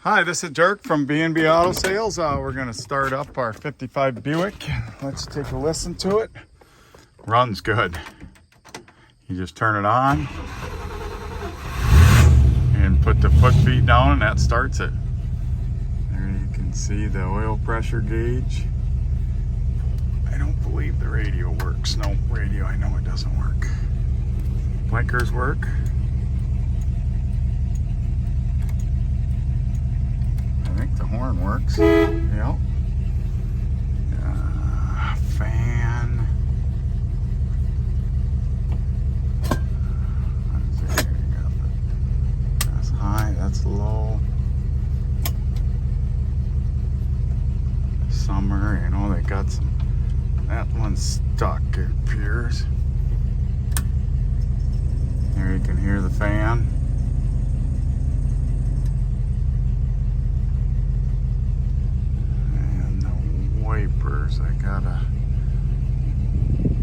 Hi, this is Dirk from B&B Auto Sales. We're going to start up our 55 Buick. Let's take a listen to it. Runs good. You just turn it on and put the foot feet down and that starts it. There you can see the oil pressure gauge. I don't believe the radio works. No, radio, I know it doesn't work. Blinkers work. I think the horn works. Yep. Fan. That's high, that's low. Summer, you know, they got some. That one's stuck, it appears. There you can hear the fan. Wipers, I gotta,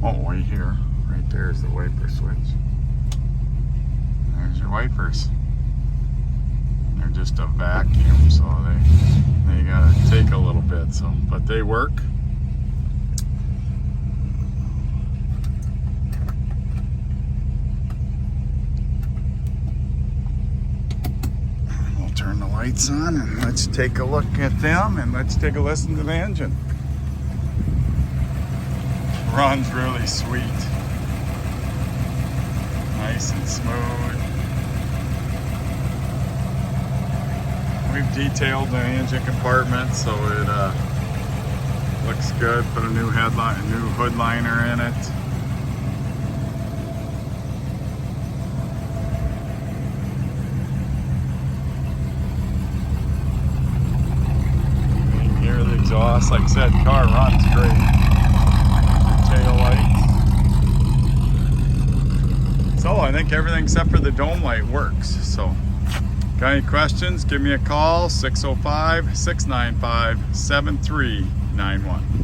right here, right there's the wiper switch. There's your wipers. They're just a vacuum, so they gotta take a little bit, so, but they work. We'll turn the lights on and let's take a look at them and let's take a listen to the engine. Runs really sweet, nice and smooth. We've detailed the engine compartment so it looks good. Put a new headline, a new hood liner in it. You can hear the exhaust. Like I said, car runs great. Tail lights. So I think everything except for the dome light works. So got any questions, give me a call, 605-695-7391.